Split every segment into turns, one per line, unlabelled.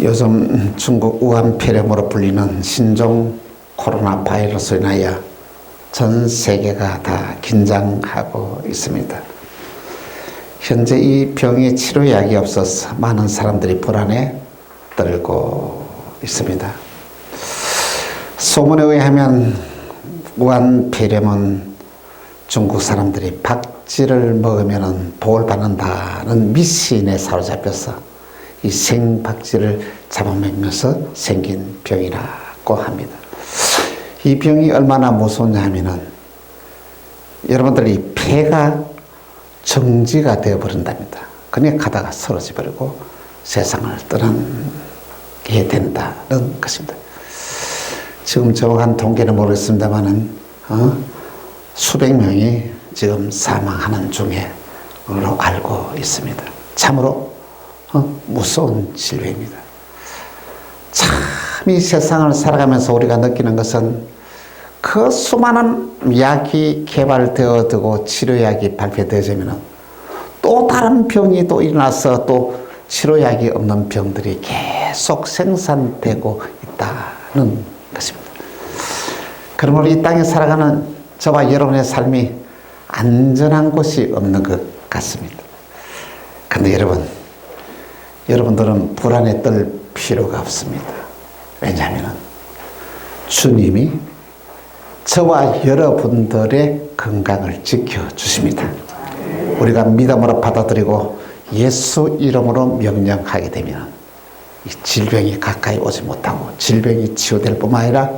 요즘 중국 우한 폐렴으로 불리는 신종 코로나 바이러스로 인하여 전 세계가 다 긴장하고 있습니다. 현재 이 병의 치료약이 없어서 많은 사람들이 불안에 떨고 있습니다. 소문에 의하면 우한 폐렴은 중국 사람들이 박쥐를 먹으면 복을 받는다는 미신에 사로잡혀서 이 생박쥐를 잡아먹으면서 생긴 병이라고 합니다. 이 병이 얼마나 무서우냐 하면은 여러분들이 폐가 정지가 되어버린답니다. 그냥 가다가 쓰러져 버리고 세상을 떠나게 된다는 것입니다. 지금 정확한 통계는 모르겠습니다만은 수백 명이 지금 사망하는 중에로 알고 있습니다. 참으로 무서운 질병입니다. 참 이 세상을 살아가면서 우리가 느끼는 것은 그 수많은 약이 개발되어지고 치료약이 발표되어지면 또 다른 병이 또 일어나서 또 치료약이 없는 병들이 계속 생산되고 있다는 것입니다. 그러므로 이 땅에 살아가는 저와 여러분의 삶이 안전한 곳이 없는 것 같습니다. 그런데 여러분들은 불안에 떨 필요가 없습니다. 왜냐하면 주님이 저와 여러분들의 건강을 지켜주십니다. 우리가 믿음으로 받아들이고 예수 이름으로 명령하게 되면 이 질병이 가까이 오지 못하고 질병이 치유될 뿐만 아니라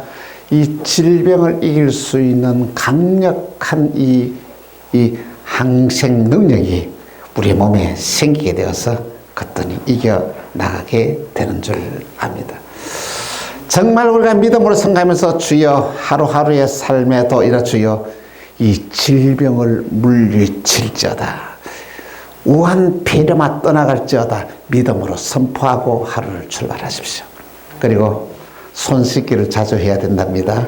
이 질병을 이길 수 있는 강력한 이 항생 능력이 우리 몸에 생기게 되어서 그것들이 이겨나가게 되는 줄 압니다. 정말 우리가 믿음으로 생각하면서 주여 하루하루의 삶에도 이라 주여 이 질병을 물리칠지어다. 우한 폐렴아 떠나갈지어다. 믿음으로 선포하고 하루를 출발하십시오. 그리고 손 씻기를 자주 해야 된답니다.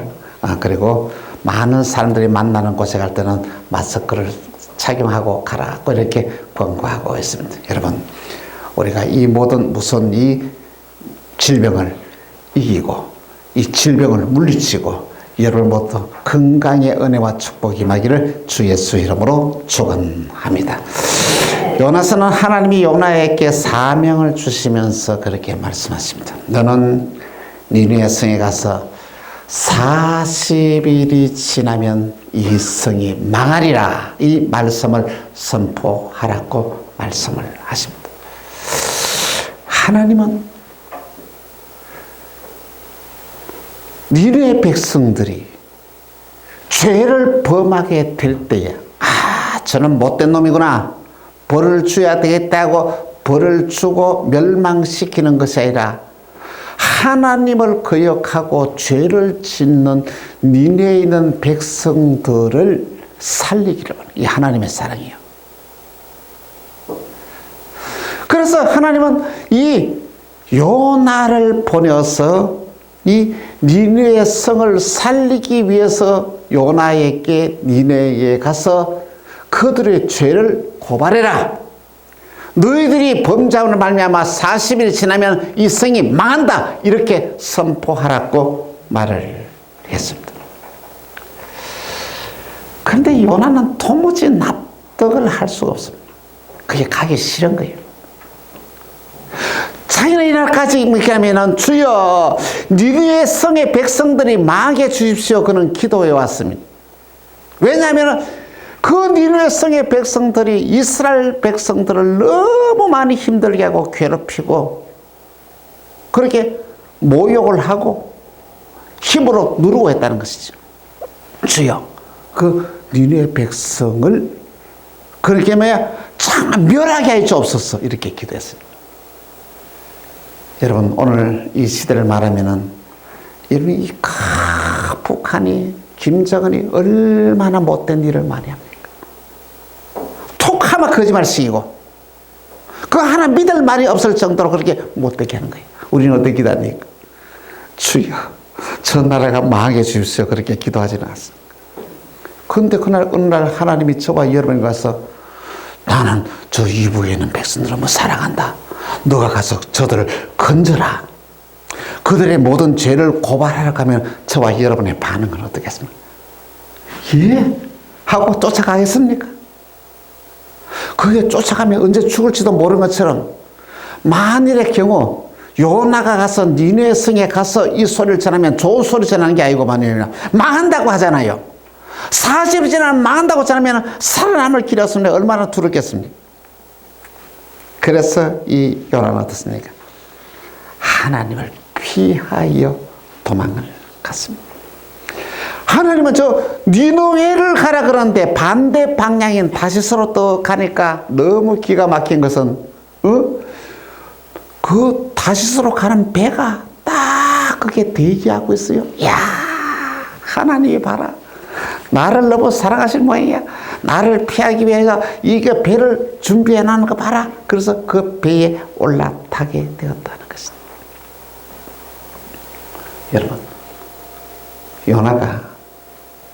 그리고 많은 사람들이 만나는 곳에 갈 때는 마스크를 착용하고 가라고 이렇게 권고하고 있습니다. 여러분, 우리가 이 모든 무서운 이 질병을 이기고 이 질병을 물리치고 여러분 모두 건강의 은혜와 축복이 임하기를 주 예수 이름으로 축원합니다. 요나서는 하나님이 요나에게 사명을 주시면서 그렇게 말씀하십니다. 너는 니느웨 성에 가서 40일이 지나면 이 성이 망하리라. 이 말씀을 선포하라고 말씀을 하십니다. 하나님은 니느웨 백성들이 죄를 범하게 될 때에 저는 못된 놈이구나, 벌을 줘야 되겠다고 벌을 주고 멸망시키는 것이 아니라 하나님을 거역하고 죄를 짓는 니느웨에 있는 백성들을 살리기를 원해요. 이 하나님의 사랑이에요. 그래서 하나님은 이 요나를 보내서 이 니느웨 성을 살리기 위해서 요나에게 니느웨에 가서 그들의 죄를 고발해라. 너희들이 범죄함으로 말미암아 40일 지나면 이 성이 망한다. 이렇게 선포하라고 말을 했습니다. 그런데 요나는 도무지 납득을 할 수가 없습니다. 그게 가기 싫은 거예요. 자기는 이날까지 이렇게 하면은 주여 니느웨 성의 백성들이 망하게 주십시오. 그는 기도해 왔습니다. 왜냐하면 그 니느웨 성의 백성들이 이스라엘 백성들을 너무 많이 힘들게 하고 괴롭히고 그렇게 모욕을 하고 힘으로 누르고 했다는 것이죠. 주여 그 니느웨 백성을 그렇게 참 멸하게 해 주옵소서 이렇게 기도했습니다. 여러분 오늘 이 시대를 말하면은 여러분 이 북한이 김정은이 얼마나 못된 일을 많이 합니까? 톡 하면 거짓말식이고 그 하나 믿을 말이 없을 정도로 그렇게 못되게 하는 거예요. 우리는 어떻게 기도합니까? 주여 저 나라가 망하게 주십시오. 그렇게 기도하지는 않습니다. 그런데 그날 어느 날 하나님이 저와 여러분이 가서 나는 저 이북에 있는 백성들을 사랑한다. 너가 가서 저들을 건져라. 그들의 모든 죄를 고발하라고 하면 저와 여러분의 반응은 어떻겠습니까? 예? 하고 쫓아가겠습니까? 그게 쫓아가면 언제 죽을지도 모르는 것처럼 만일의 경우 요나가 가서 니네 성에 가서 이 소리를 전하면 좋은 소리 전하는 게 아니고 망한다고 하잖아요. 40이 지나면 망한다고 전하면 살아남을 길이 없으면 얼마나 두렵겠습니까? 그래서 이 요나는 어떻습니까? 하나님을 피하여 도망을 갔습니다. 하나님은 저 니느웨를 가라 그러는데 반대 방향인 다시스로 또 가니까 너무 기가 막힌 것은 그 다시스로 가는 배가 딱 그게 대기하고 있어요. 야, 하나님이 봐라. 나를 너무 사랑하신 모양이야. 나를 피하기 위해서 이게 배를 준비해 놨는 거 봐라. 그래서 그 배에 올라타게 되었다는 것입니다. 여러분, 요나가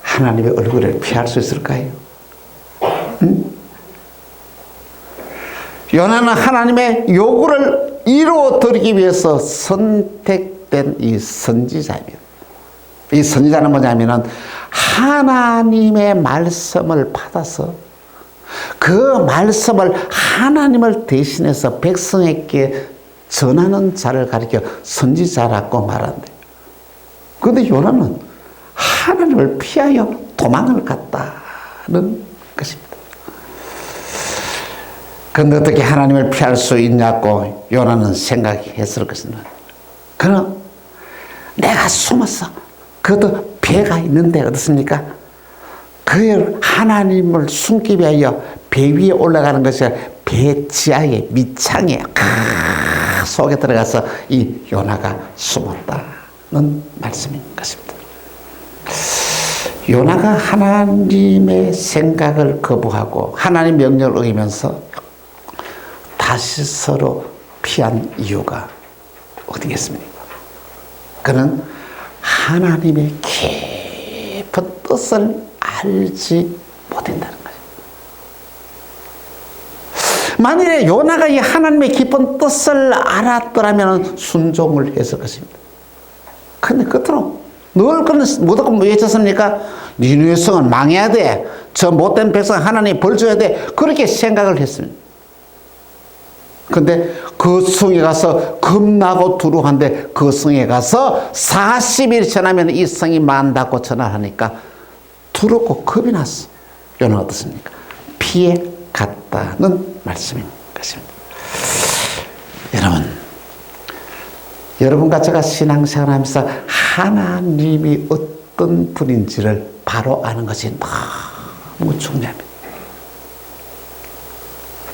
하나님의 얼굴을 피할 수 있을까요? 요나는 하나님의 요구를 이루어드리기 위해서 선택된 이 선지자입니다. 이 선지자는 뭐냐면은 하나님의 말씀을 받아서 그 말씀을 하나님을 대신해서 백성에게 전하는 자를 가리켜 선지자라고 말한대. 그런데 요나는 하나님을 피하여 도망을 갔다는 것입니다. 그런데 어떻게 하나님을 피할 수 있냐고 요나는 생각했을 것입니다. 그럼 내가 숨어서 그것도 배가 있는데 어떻습니까? 그 하나님을 숨기 위하여 배 위에 올라가는 것이 배 지하에 밑창에 속에 들어가서 이 요나가 숨었다는 말씀인 것입니다. 요나가 하나님의 생각을 거부하고 하나님 명령을 어기면서 다시 서로 피한 이유가 어디겠습니까? 그는 하나님의 깊은 뜻을 알지 못한다는 거죠. 만일에 요나가 이 하나님의 깊은 뜻을 알았더라면 순종을 했을 것입니다. 근데 끝으로 늘 그는 무조건 외쳤습니까? 니느웨 성은 망해야 돼. 저 못된 백성 하나님 벌 줘야 돼. 그렇게 생각을 했습니다. 근데 그 성에 가서 겁나고 두려워한데 그 성에 가서 40일 전하면 이 성이 만다고 전화하니까 두렵고 겁이 났어. 요나는 어떻습니까? 피해 갔다는 말씀인 것입니다. 여러분과 제가 신앙생활 하면서 하나님이 어떤 분인지를 바로 아는 것이 너무 중요합니다.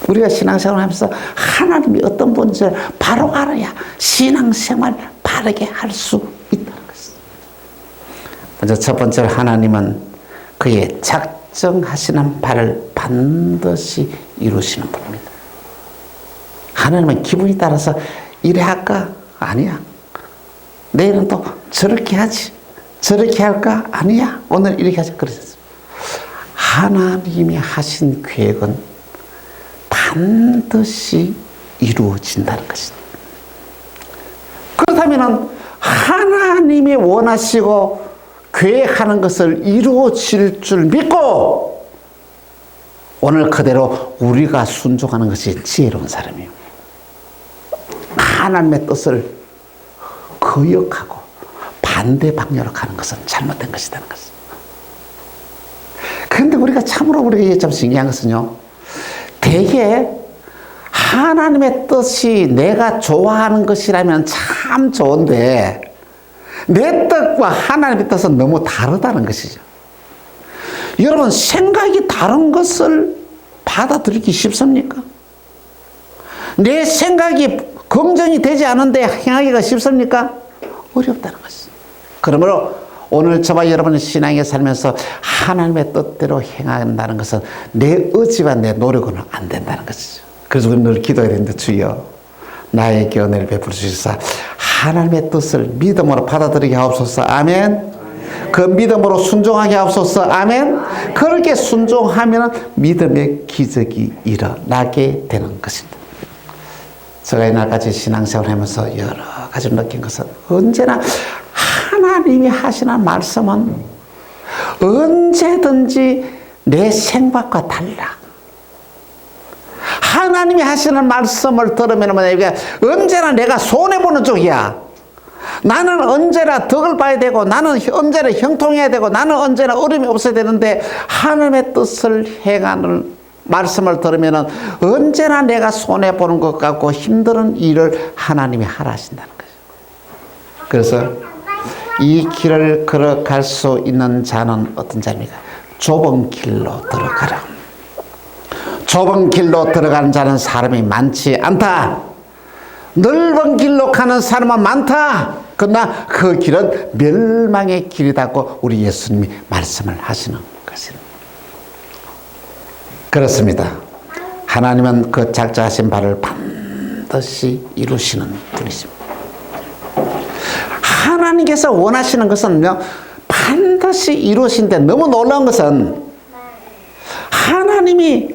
우리가 신앙생활 하면서 하나님이 어떤 분인지를 바로 알아야 신앙생활 바르게 할 수 있다는 것입니다. 먼저 첫 번째로 하나님은 그의 작정하시는 바를 반드시 이루시는 분입니다. 하나님은 기분에 따라서 이래 할까? 아니야. 내일은 또 저렇게 하지. 저렇게 할까? 아니야. 오늘 이렇게 하자. 그러셨어요. 하나님이 하신 계획은 반드시 이루어진다는 것입니다. 그렇다면 하나님이 원하시고 계획하는 것을 이루어질 줄 믿고 오늘 그대로 우리가 순종하는 것이 지혜로운 사람이에요. 하나님의 뜻을 거역하고 반대 방향으로 가는 것은 잘못된 것이라는 것입니다. 그런데 우리가 참으로 우리가 참 신기한 것은요, 대개 하나님의 뜻이 내가 좋아하는 것이라면 참 좋은데 내 뜻과 하나님의 뜻은 너무 다르다는 것이죠. 여러분, 생각이 다른 것을 받아들이기 쉽습니까? 내 생각이 검증이 되지 않은데 행하기가 쉽습니까? 어렵다는 것이죠. 그러므로 오늘 저와 여러분의 신앙에 살면서 하나님의 뜻대로 행한다는 것은 내 의지와 내 노력은 안 된다는 것이죠. 그래서 우리는 늘 기도해야 되는데, 주여 나에게 은혜를 베풀 수 있어 하나님의 뜻을 믿음으로 받아들이게 하옵소서. 아멘. 그 믿음으로 순종하게 하옵소서. 아멘. 그렇게 순종하면 믿음의 기적이 일어나게 되는 것입니다. 제가 이날까지 신앙생활 하면서 여러 가지 느낀 것은 언제나 하나님이 하시는 말씀은 언제든지 내 생각과 달라. 하나님이 하시는 말씀을 들으면 뭐냐, 언제나 내가 손해보는 쪽이야. 나는 언제나 덕을 봐야 되고, 나는 언제나 형통해야 되고, 나는 언제나 어려움이 없어야 되는데, 하나님의 뜻을 행하는 말씀을 들으면 언제나 내가 손해보는 것 같고 힘든 일을 하나님이 하라 하신다는 거죠. 그래서 이 길을 걸어갈 수 있는 자는 어떤 자입니까? 좁은 길로 들어가라. 좁은 길로 들어가는 자는 사람이 많지 않다. 넓은 길로 가는 사람은 많다. 그러나 그 길은 멸망의 길이라고 우리 예수님이 말씀을 하시는 것입니다. 그렇습니다. 하나님은 그 작정하신 바를 반드시 이루시는 분이십니다. 하나님께서 원하시는 것은요, 반드시 이루신데 너무 놀라운 것은 하나님이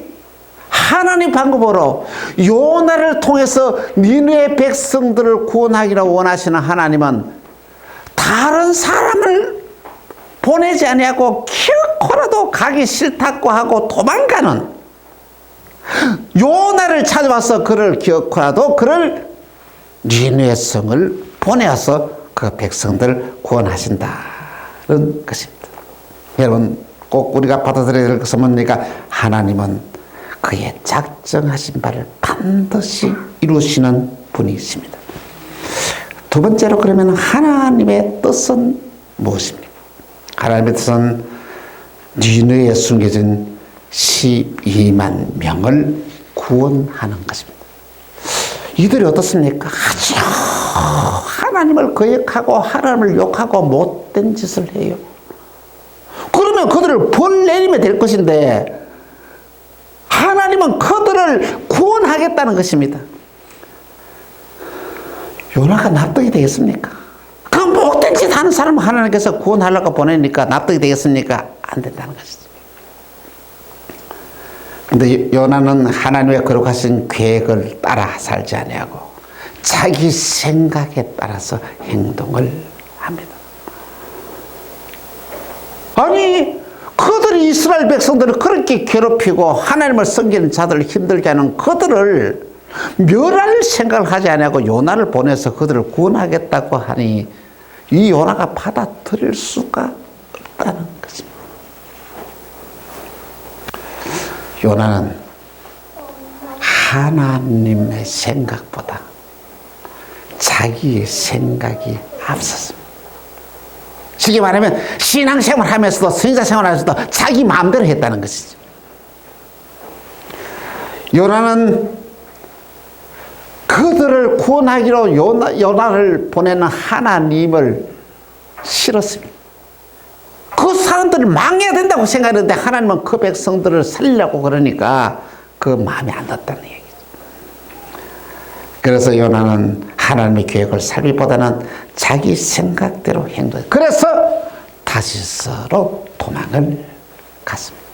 하나님 방법으로 요나를 통해서 니느웨 백성들을 구원하기를 원하시는 하나님은 다른 사람을 보내지 아니하고 결코라도 가기 싫다고 하고 도망가는 요나를 찾아와서 그를 결코라도 그를 니느웨 성을 보내어서 그 백성들을 구원하신다는 것입니다. 여러분 꼭 우리가 받아들여야 될 것은 뭡니까? 하나님은 그의 작정하신 바를 반드시 이루시는 분이십니다. 두 번째로 그러면 하나님의 뜻은 무엇입니까? 하나님의 뜻은 니느웨에 숨겨진 12만 명을 구원하는 것입니다. 이들이 어떻습니까? 아주 하나님을 거역하고 하나님을 욕하고 못된 짓을 해요. 그러면 그들을 벌 내리면 될 것인데 하나님은 그들을 구원하겠다는 것입니다. 요나가 납득이 되겠습니까? 그 못된 짓 하는 사람을 하나님께서 구원하려고 보내니까 납득이 되겠습니까? 안 된다는 것이죠. 근데 요나는 하나님의 거룩하신 계획을 따라 살지 아니하고 자기 생각에 따라서 행동을 합니다. 아니 그들이 이스라엘 백성들을 그렇게 괴롭히고 하나님을 섬기는 자들을 힘들게 하는 그들을 멸할 생각을 하지 않고 요나를 보내서 그들을 구원하겠다고 하니 이 요나가 받아들일 수가 없다는 것입니다. 요나는 하나님의 생각보다 자기의 생각이 앞섰습니다. 쉽게 말하면 신앙생활 하면서도 선지자생활 하면서도 자기 마음대로 했다는 것이죠. 요나는 그들을 구원하기로 요나를 보내는 하나님을 싫었습니다. 그 사람들을 망해야 된다고 생각했는데 하나님은 그 백성들을 살리려고 그러니까 그 마음에 안 든다는 얘기죠. 그래서 요나는 하나님의 계획을 살기보다는 자기 생각대로 행동해요. 그래서 다시스로 도망을 갔습니다.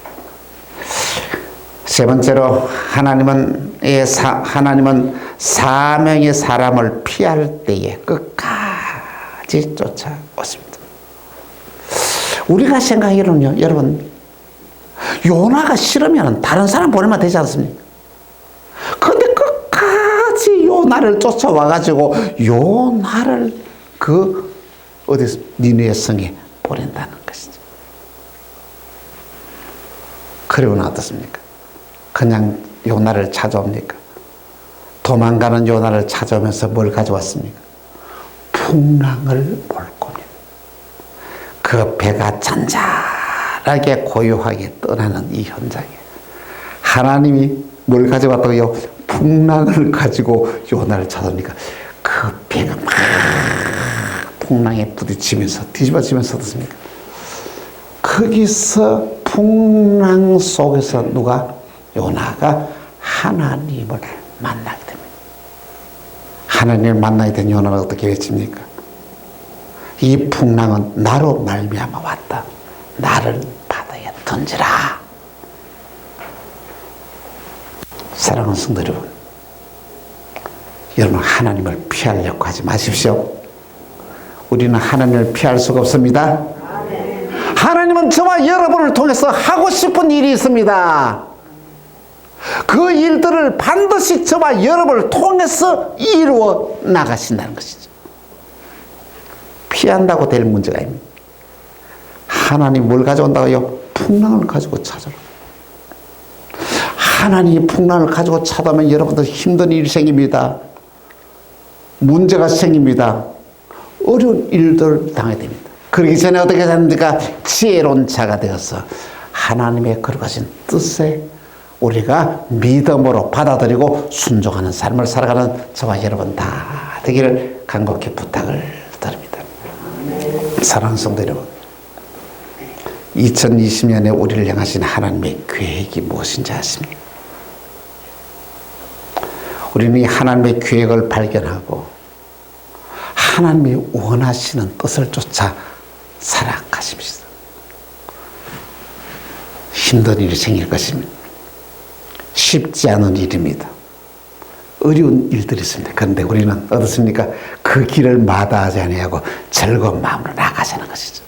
세 번째로 하나님은 사명의 사람을 피할 때에 끝까지 쫓아왔습니다. 우리가 생각하기로는요, 여러분, 요나가 싫으면 다른 사람 보내면 되지 않습니까? 근데 끝까지 요나를 쫓아와가지고 요나를 니느웨 성에 보낸다는 것이죠. 그리고는 어떻습니까? 그냥 요나를 찾아옵니까? 도망가는 요나를 찾아오면서 뭘 가져왔습니까? 풍랑을 볼 겁니다. 그 배가 잔잔하게 고요하게 떠나는 이 현장에 하나님이 뭘 가져왔다고요? 풍랑을 가지고 요나를 찾아오니까 그 배가 막 풍랑에 부딪히면서 뒤집어지면서 어떻습니까? 거기서 풍랑 속에서 요나가 하나님을 만나게 됩니다. 하나님을 만나게 된 요나가 어떻게 외칩니까? 이 풍랑은 나로 말미암아 왔다. 나를 바다에 던지라. 사랑하는 성도 여러분, 여러분, 하나님을 피하려고 하지 마십시오. 우리는 하나님을 피할 수가 없습니다. 하나님은 저와 여러분을 통해서 하고 싶은 일이 있습니다. 그 일들을 반드시 저와 여러분을 통해서 이루어 나가신다는 것이죠. 피한다고 될 문제가 아닙니다. 하나님 뭘 가져온다고요? 풍랑을 가지고 찾아라. 하나님이 풍랑을 가지고 찾아오면 여러분들 힘든 일이 생깁니다. 문제가 생깁니다. 어려운 일들을 당하게 됩니다. 그러기 전에 어떻게 됩니까? 지혜로운 자가 되어서 하나님의 거룩하신 뜻에 우리가 믿음으로 받아들이고 순종하는 삶을 살아가는 저와 여러분 다 되기를 간곡히 부탁을 드립니다. 사랑하는 성도 여러분, 2020년에 우리를 향하신 하나님의 계획이 무엇인지 아십니까? 우리는 이 하나님의 계획을 발견하고 하나님이 원하시는 뜻을 쫓아 살아가십시다. 힘든 일이 생길 것입니다. 쉽지 않은 일입니다. 어려운 일들이 있습니다. 그런데 우리는 어떻습니까? 그 길을 마다하지 아니하고 즐거운 마음으로 나가자는 것이죠.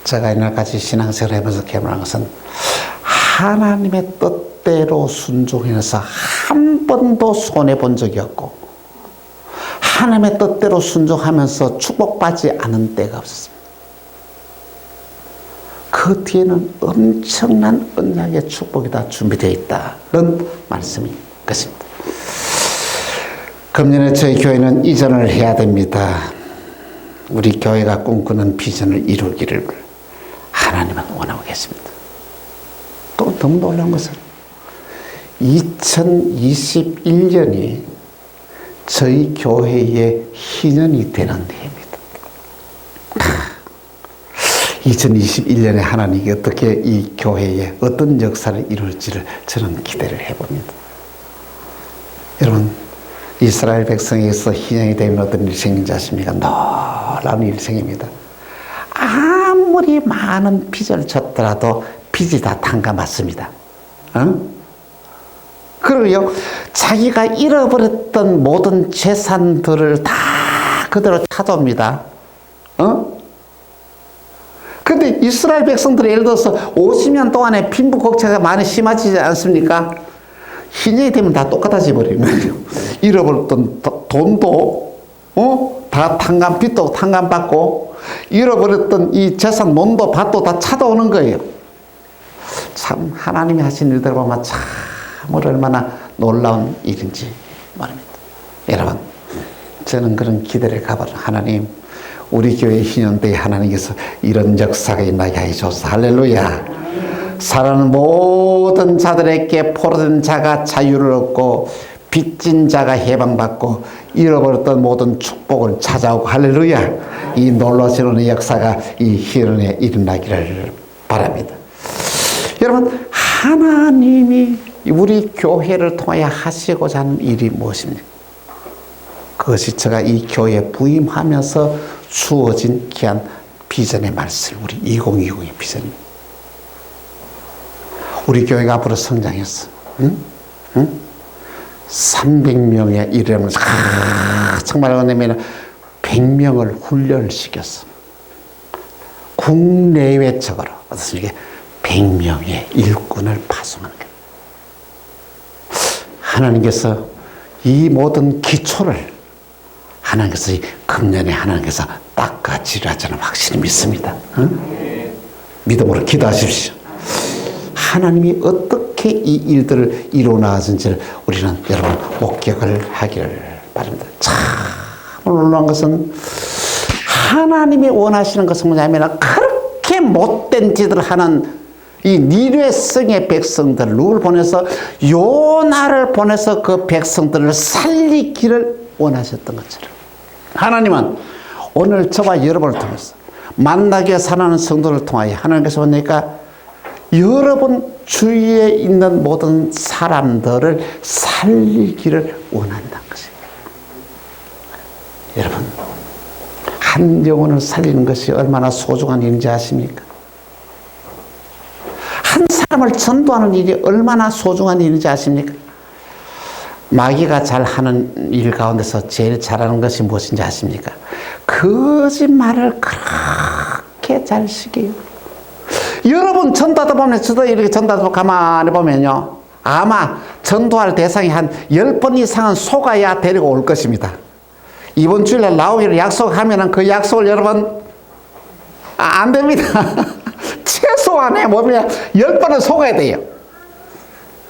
제가 이날까지 신앙생활을 하면서 개발한 것은 하나님의 뜻대로 순종해서 한 번도 손해본 적이 없고 하나님의 뜻대로 순종하면서 축복받지 않은 때가 없었습니다. 그 뒤에는 엄청난 언약의 축복이 다 준비되어 있다는 말씀인 것입니다. 금년에 저희 교회는 이전을 해야 됩니다. 우리 교회가 꿈꾸는 비전을 이루기를 하나님은 원하고 계십니다. 또 너무 놀라운 것은 2021년이 저희 교회의 희년이 되는 해입니다. 2021년에 하나님이 어떻게 이 교회에 어떤 역사를 이룰지를 저는 기대를 해봅니다. 여러분, 이스라엘 백성에게서 희년이 되면 어떤 일이 생긴지 아십니까? 놀라운 일이 생깁니다. 아무리 많은 빚을 졌더라도 빚이 다 탕감받습니다. 그리고요, 자기가 잃어버렸던 모든 재산들을 다 그대로 찾아옵니다. 근데 이스라엘 백성들이 예를 들어서 50년 동안에 빈부격차가 많이 심해지지 않습니까? 희년이 되면 다 똑같아져 버리는 거예요. 잃어버렸던 돈도 다 빚도 탕감받고 잃어버렸던 이 재산 몸도 밭도 다 찾아오는 거예요. 참 하나님이 하신 일들 보면 참 얼마나 놀라운 일인지 말입니다. 여러분, 저는 그런 기대를 가버려. 하나님, 우리 교회 희년대에 하나님께서 이런 역사가 있나게 하소서. 할렐루야. 살아가는 모든 자들에게 포로된 자가 자유를 얻고 빚진 자가 해방받고 잃어버렸던 모든 축복을 찾아오고, 할렐루야. 이 놀라운 역사가 이 희년에 일어나기를 바랍니다. 여러분, 하나님이 우리 교회를 통하여 하시고자 하는 일이 무엇입니까? 그것이 제가 이 교회에 부임하면서 주어진 귀한 비전의 말씀, 우리 2020의 비전입니다. 우리 교회가 앞으로 성장했어. 300명에 이르면서 정말 은혜면 100명을 훈련을 시켰어. 국내외적으로 어떻습니까? 100명의 일꾼을 파송하는 거예요. 하나님께서 이 모든 기초를 하나님께서 이 금년에 하나님께서 닦아지리라 저는 확실히 믿습니다. 믿음으로 기도하십시오. 하나님이 어떻게 이 일들을 이루어 나가는지를 우리는 여러분 목격을 하기를 바랍니다. 참 놀라운 것은 하나님이 원하시는 것은 뭐냐면 그렇게 못된 짓을 하는 이 니느웨성의 백성들을 누굴 보내서 요나를 보내서 그 백성들을 살리기를 원하셨던 것처럼 하나님은 오늘 저와 여러분을 통해서 만나게 살아가는 성도를 통하여 하나님께서 보니까 여러분 주위에 있는 모든 사람들을 살리기를 원한다는 것이에요. 여러분, 한 영혼을 살리는 것이 얼마나 소중한 일인지 아십니까? 한 사람을 전도하는 일이 얼마나 소중한 일인지 아십니까? 마귀가 잘하는 일 가운데서 제일 잘하는 것이 무엇인지 아십니까? 거짓말을 그렇게 잘 시켜요. 여러분 전도하다 보면 저도 이렇게 전도하다 가만히 보면요, 아마 전도할 대상이 한 10번 이상은 속아야 데리고 올 것입니다. 이번 주일날 나오기로 약속하면 그 약속을 여러분 안 됩니다. 최소한에 보면 10번은 속아야 돼요.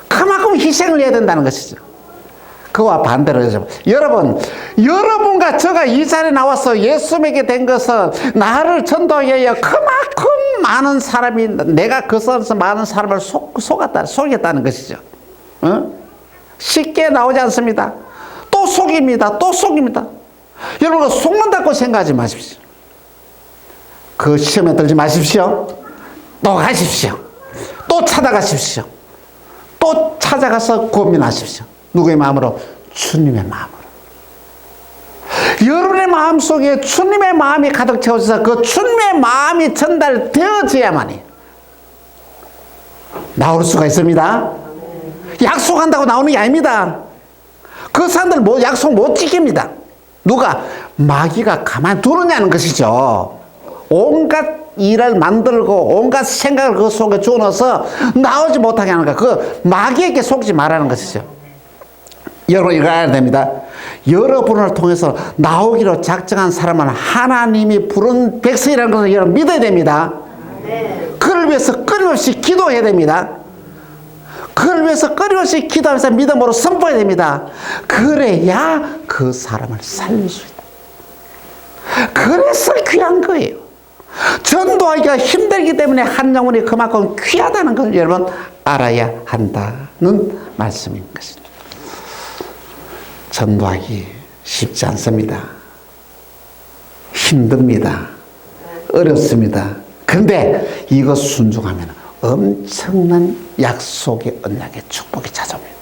그만큼 희생을 해야 된다는 것이죠. 그와 반대로 여러분, 여러분과 저가 이 자리에 나와서 예수 믿게 된 것은 나를 전도하기 위해 그만큼 많은 사람이, 내가 그 속에서 많은 사람을 속였다는 것이죠. 쉽게 나오지 않습니다. 또 속입니다. 또 속입니다. 여러분, 속는다고 생각하지 마십시오. 그 시험에 들지 마십시오. 또 가십시오. 또 찾아가십시오. 또 찾아가서 고민하십시오. 누구의 마음으로? 주님의 마음으로. 여러분의 마음속에 주님의 마음이 가득 채워져서 그 주님의 마음이 전달되어져야만이 나올 수가 있습니다. 약속한다고 나오는 게 아닙니다. 그 사람들 약속 못 지킵니다. 누가? 마귀가 가만히 두느냐는 것이죠. 온갖 일을 만들고 온갖 생각을 그 속에 주어넣어서 나오지 못하게 하는 거야. 그 마귀에게 속지 말라는 것이죠. 여러분 이거 알아야 됩니다. 여러분을 통해서 나오기로 작정한 사람은 하나님이 부른 백성이라는 것을 여러분 믿어야 됩니다. 그를 위해서 끊임없이 기도해야 됩니다. 그를 위해서 끊임없이 기도하면서 믿음으로 선포해야 됩니다. 그래야 그 사람을 살릴 수 있다. 그래서 귀한 거예요. 전도하기가 힘들기 때문에 한 영혼이 그만큼 귀하다는 걸 여러분 알아야 한다는 말씀인 것입니다. 전도하기 쉽지 않습니다. 힘듭니다. 어렵습니다. 그런데 이것 순종하면 엄청난 약속의 언약의 축복이 찾아옵니다.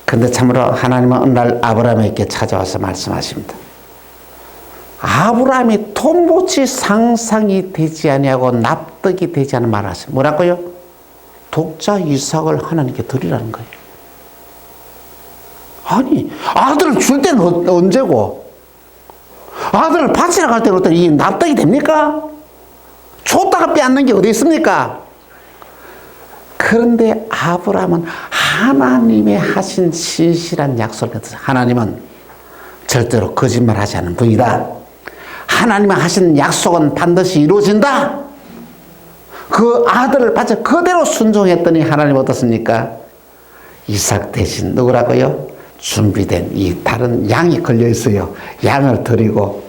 그런데 참으로 하나님은 어느 날 아브라함에게 찾아와서 말씀하십니다. 아브라함이 통보치 상상이 되지 아니하고 납득이 되지 않은 말을 하세요. 뭐라고요? 독자 이삭을 하나님께 드리라는 거예요. 아니, 아들을 줄 때는 언제고? 아들을 바치러 갈 때는 어떤 이 납득이 됩니까? 줬다가 빼앗는 게 어디 있습니까? 그런데 아브라함은 하나님의 하신 신실한 약속을 믿어서 하나님은 절대로 거짓말하지 않는 분이다. 하나님의 하신 약속은 반드시 이루어진다. 그 아들을 바쳐 그대로 순종했더니 하나님 어떻습니까? 이삭 대신 누구라고요? 준비된 이 다른 양이 걸려 있어요. 양을 드리고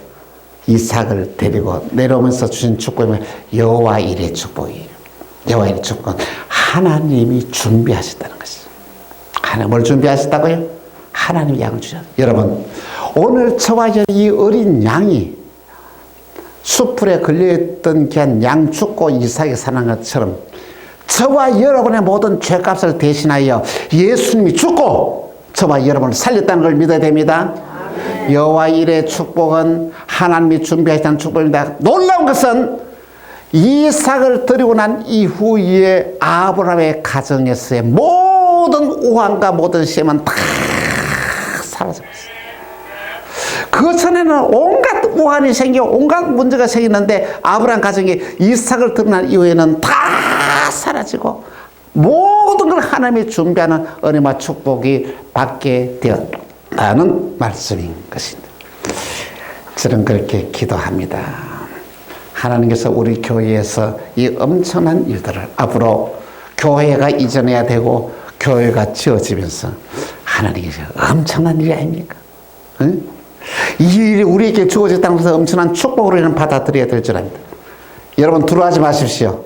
이삭을 데리고 내려오면서 주신 축복은 여호와 일의 축복이에요. 여호와 일의 축복은 하나님이 준비하셨다는 것이죠. 하나님 뭘 준비하셨다고요? 하나님이 양을 주셨어요. 여러분, 오늘 저와 이 어린 양이 수풀에 걸려있던 귀한 양 죽고 이삭이 살아난 것처럼 저와 여러분의 모든 죄값을 대신하여 예수님이 죽고 저와 여러분을 살렸다는 걸 믿어야 됩니다. 여호와 일의 축복은 하나님이 준비하셨다는 축복입니다. 놀라운 것은 이삭을 드리고 난 이후에 아브라함의 가정에서의 모든 우환과 모든 시험은 다 사라졌어요. 그 전에는 온갖 우환이 생기고 온갖 문제가 생겼는데 아브라함 가정에 이삭을 드리고 난 이후에는 다 사라지고 모든 걸 하나님이 준비하는 은혜와 축복이 받게 되었다는 말씀인 것입니다. 저는 그렇게 기도합니다. 하나님께서 우리 교회에서 이 엄청난 일들을 앞으로 교회가 이전해야 되고 교회가 지어지면서 하나님께서 엄청난 일이 아닙니까? 응? 이 일이 우리에게 주어졌다는 것을 엄청난 축복으로 우리는 받아들여야 될 줄 압니다. 여러분 두려워하지 마십시오.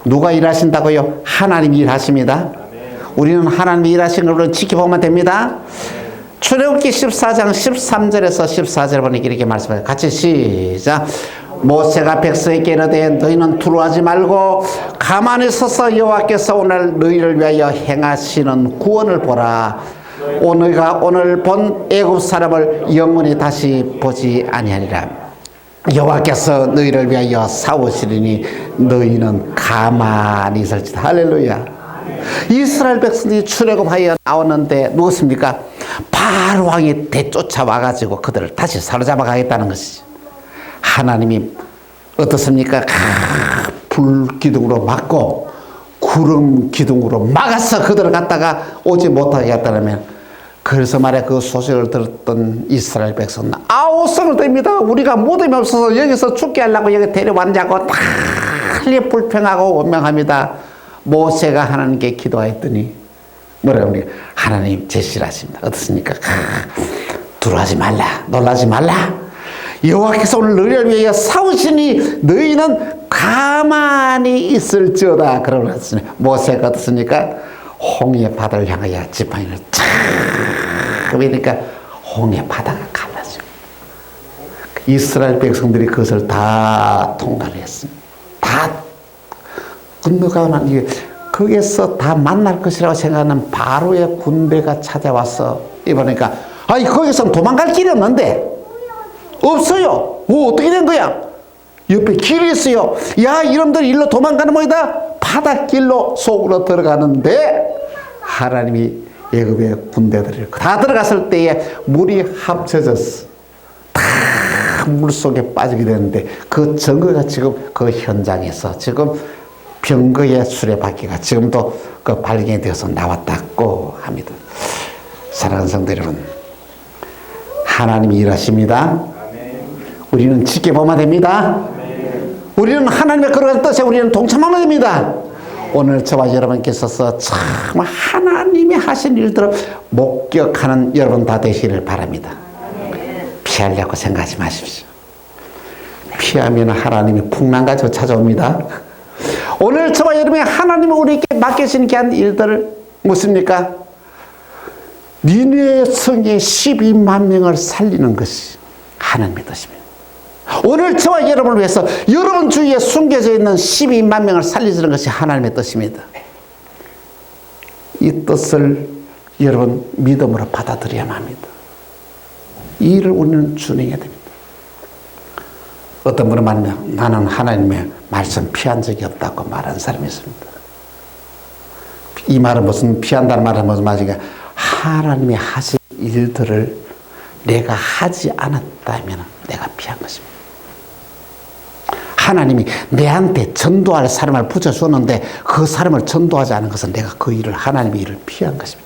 누가 일하신다고요? 하나님이 일하십니다. 우리는 하나님이 일하신 걸 지켜보면 됩니다. 출애굽기 14장 13절에서 14절 보니 이렇게 말씀해요. 같이 시작. 모세가 백성에게 이르되 너희는 두려워하지 말고 가만히 서서 여호와께서 오늘 너희를 위하여 행하시는 구원을 보라. 너희가 오늘 본 애굽 사람을 영원히 다시 보지 아니하리라. 여호와께서 너희를 위하여 싸우시리니 너희는 가만히 있을지다. 할렐루야. 이스라엘 백성들이 출애굽하여 나오는데 누구습니까? 바로 왕이 되쫓아와가지고 그들을 다시 사로잡아 가겠다는 것이죠. 하나님이 어떻습니까? 불 기둥으로 막고 구름 기둥으로 막아서 그들을 갖다가 오지 못하게 했다면, 그래서 말해 그 소식을 들었던 이스라엘 백성은 아우성을 댑니다. 우리가 무덤이 없어서 여기서 죽게 하려고 여기 데려왔냐고 달리 불평하고 원망합니다. 모세가 하나님께 기도하였더니 뭐라고 합니까? 하나님 제시를 하십니다. 어떻습니까? 두려워하지 말라, 놀라지 말라. 여호와께서 오늘 너희를 위하여 싸우시니 너희는 가만히 있을지어다. 그러셨으니 모세가 어떻습니까? 홍해 바다를 향하여 지팡이를 탁 그러니까 홍해 바다가 갈라집니다. 이스라엘 백성들이 그것을 다 통과를 했습니다. 다 건너가는 거기에서 다 만날 것이라고 생각하는 바로의 군대가 찾아와서 이보니까 아니 거기서 도망갈 길이 없는데 없어요. 어떻게 된 거야? 옆에 길이 있어요. 야 이놈들 일로 도망가는 모이다. 바닷길로 속으로 들어가는데 하나님이 애굽의 군대들이 다 들어갔을 때에 물이 합쳐졌어. 다 물속에 빠지게 되는데 그 증거가 지금 그 현장에서 지금 병거의 수레바퀴가 지금도 그 발견이 되어서 나왔다고 합니다. 사랑하는 성도 여러분, 하나님이 일하십니다. 우리는 지켜보면 됩니다. 우리는 하나님의 그런 뜻에 우리는 동참하면 됩니다. 오늘 저와 여러분께서 참 하나님이 하신 일들을 목격하는 여러분 다 되시기를 바랍니다. 피하려고 생각하지 마십시오. 피하면 하나님이 풍랑 가지고 찾아옵니다. 오늘 저와 여러분이 하나님이 우리에게 맡겨진 게 한 일들을 무엇입니까? 니느웨 성에 12만 명을 살리는 것이 하나님의 뜻입니다. 오늘 저와 여러분을 위해서 여러분 주위에 숨겨져 있는 12만 명을 살리는 것이 하나님의 뜻입니다. 이 뜻을 여러분 믿음으로 받아들여야만 합니다. 이 일을 우리는 준행해야 됩니다. 어떤 분은 말하면 나는 하나님의 말씀 피한 적이 없다고 말하는 사람이 있습니다. 이 말은 무슨 피한다는 말은 무슨 말인가? 하나님이 하신 일들을 내가 하지 않았다면 내가 피한 것입니다. 하나님이 내한테 전도할 사람을 붙여주었는데 그 사람을 전도하지 않은 것은 내가 그 일을 하나님의 일을 피한 것입니다.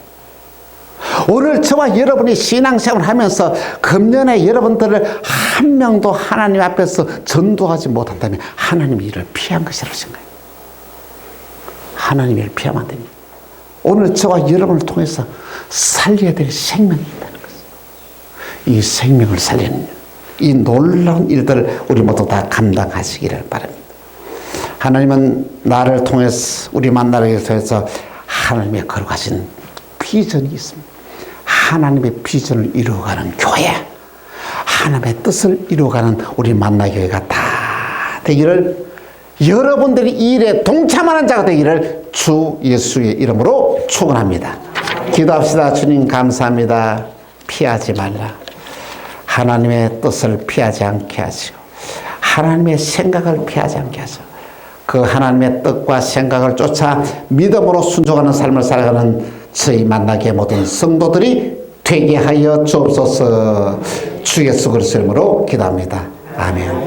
오늘 저와 여러분이 신앙생활을 하면서 금년에 여러분들을 한 명도 하나님 앞에서 전도하지 못한다면 하나님의 일을 피한 것이라고 생각해요. 하나님의 일을 피하면 안 됩니다. 오늘 저와 여러분을 통해서 살려야 될 생명이 있다는 것입니다. 이 생명을 살리는 이 놀라운 일들을 우리 모두 다 감당하시기를 바랍니다. 하나님은 나를 통해서 우리 만나를 통해서 하나님의 거룩하신 비전이 있습니다. 하나님의 비전을 이루어가는 교회, 하나님의 뜻을 이루어가는 우리 만나교회가 다 되기를, 여러분들이 이 일에 동참하는 자가 되기를 주 예수의 이름으로 축원합니다. 기도합시다. 주님 감사합니다. 피하지 말라. 하나님의 뜻을 피하지 않게 하시고 하나님의 생각을 피하지 않게 하시고 그 하나님의 뜻과 생각을 쫓아 믿음으로 순종하는 삶을 살아가는 저희 만나게 모든 성도들이 되게 하여 주옵소서. 주 예수 그리스도의 이름으로 기도합니다. 아멘.